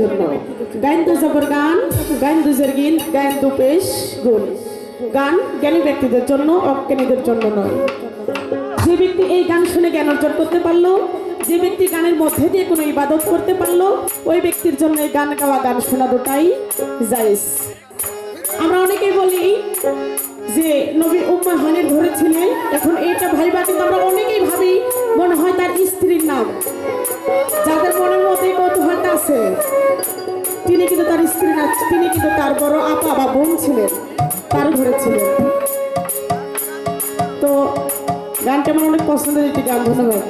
জন্য। গাইন দু জবর গান, গাইন দু জেরগিন, গাইন দু পেশ গুণ। গান জ্ঞানী ব্যক্তিদের জন্য, অজ্ঞানীদের জন্য নয়। যে ব্যক্তি এই গান শুনে জ্ঞান অর্জন করতে পারলো, যে ব্যক্তি গানের মধ্যে দিয়ে কোনো ইবাদত করতে পারলো, ওই ব্যক্তির জন্য এই গান গাওয়া গান শোনা দুটাই জায়েজ। আমরা অনেকেই বলি যে নবী উম্মে হানির ঘরে ছিলেন, এখন এইটা ভাইবা কিন্তু আমরা অনেকেই ভাবি মনে হয় তার স্ত্রীর নাম। যাদের মনের মধ্যে কৌতূহলটা আছে তিনি কিন্তু তার স্ত্রী না, তিনি কিন্তু তার বড় আপা বা বোন ছিলেন, তার ঘরে ছিলেন। তো গানটা আমার অনেক পছন্দের একটি গান। ধন্যবাদ।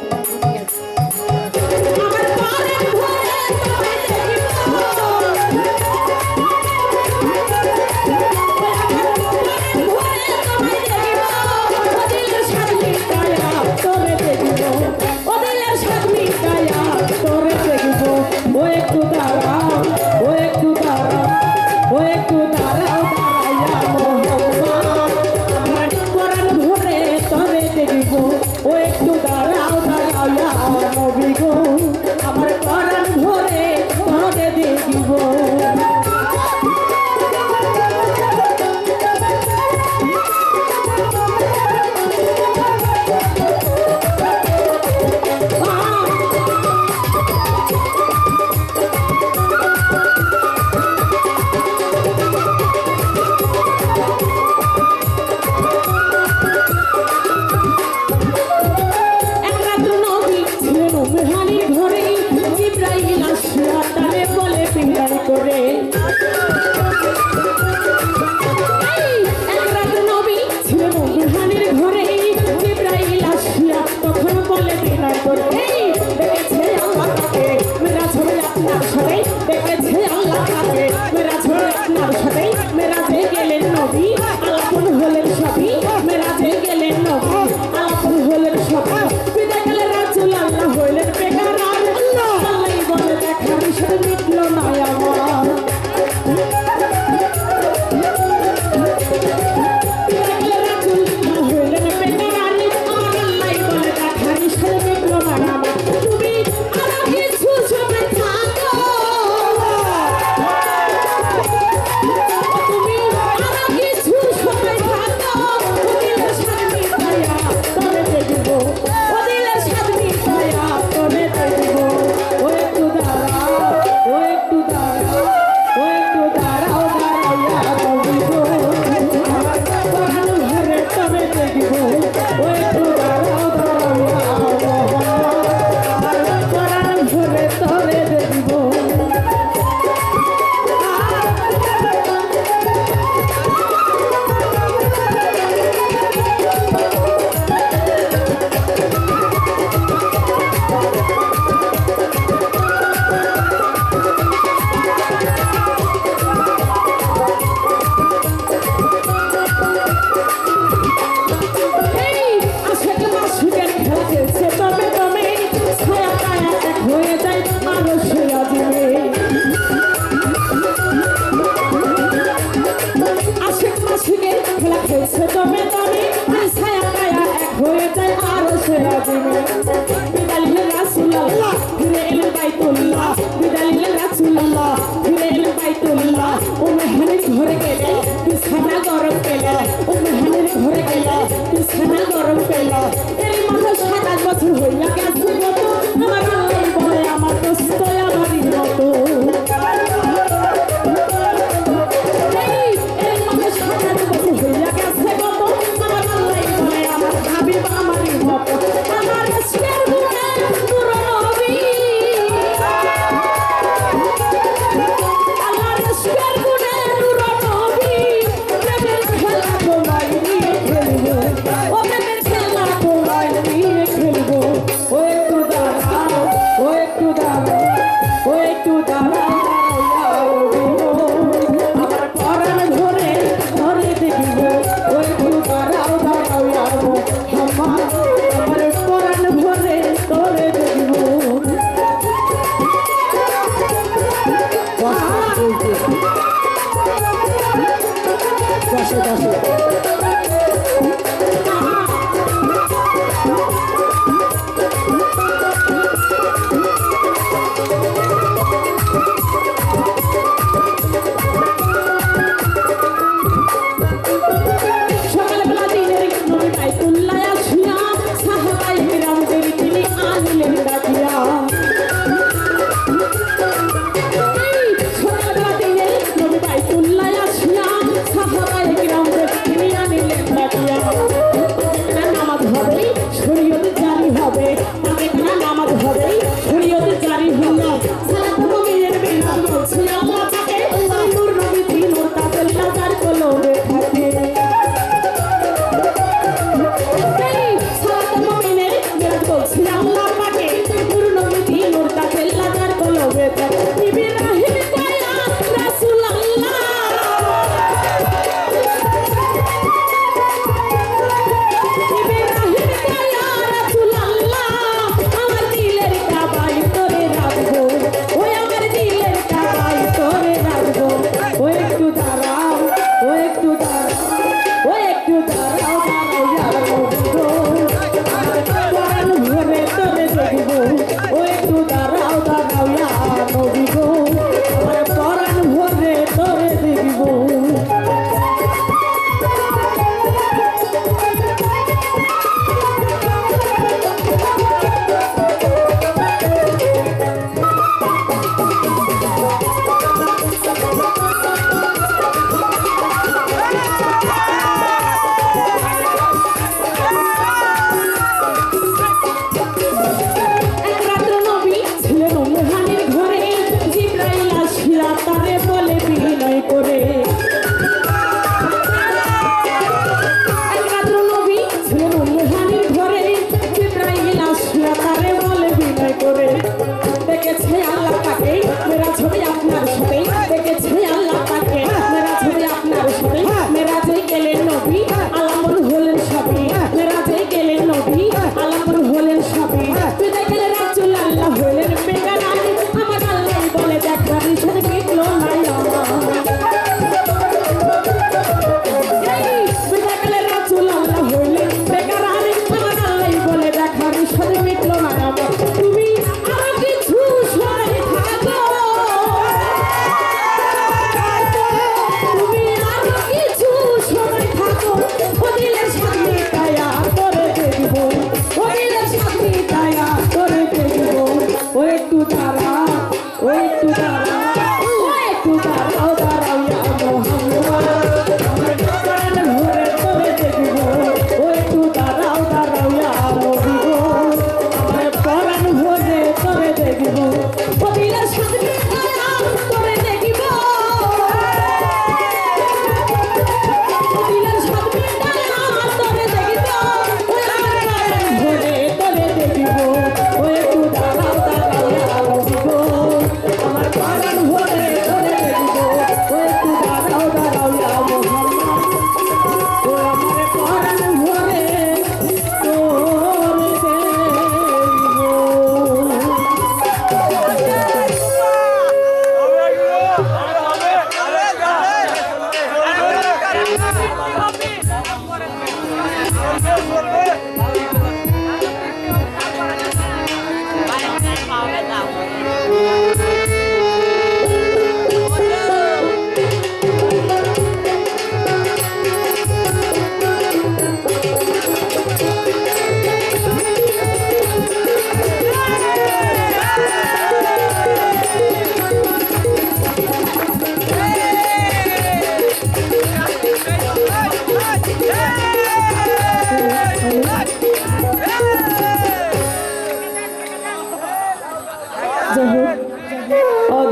যাই হোক,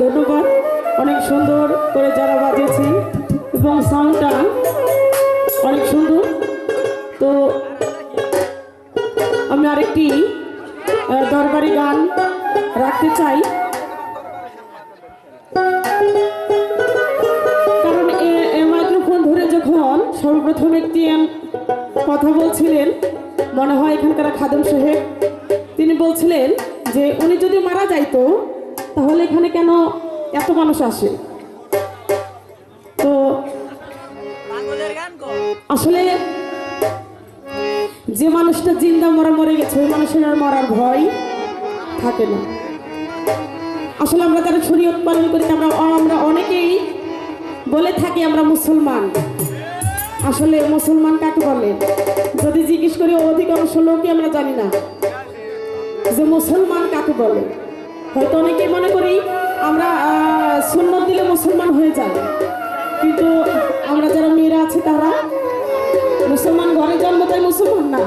ধন্যবাদ। অনেক সুন্দর করে যারা বাজেছি এবং সাউন্ডটা অনেক সুন্দর। তো আমি আরেকটি দরবারি গান রাখতে চাই, কারণ মাইক্রোফোন ধরে যখন সর্বপ্রথম একটি কথা বলছিলেন, মনে হয় এখানকার খাদেম সাহেব, তিনি বলছিলেন যে উনি যদি মারা যাইতো তাহলে এখানে কেন এত মানুষ আসে। তো আসলে যে মানুষটা জিন্দা মরে গেছে ওই মানুষের আর মরার ভয় থাকে না। আসলে আমরা যারা শরীয়ত পালন করি আমরা অনেকেই বলে থাকি আমরা মুসলমান। আসলে মুসলমান কাকে বলে যদি জিজ্ঞেস করি অধিকাংশ লোকই আমরা জানি না যে মুসলমান কাকে বলে। হয়তো অনেকেই মনে করি আমরা সুন্নত দিলে মুসলমান হয়ে যায়, কিন্তু আমরা যারা মেয়েরা আছে তারা মুসলমান ঘরে জন্ম, তাই মুসলমান না।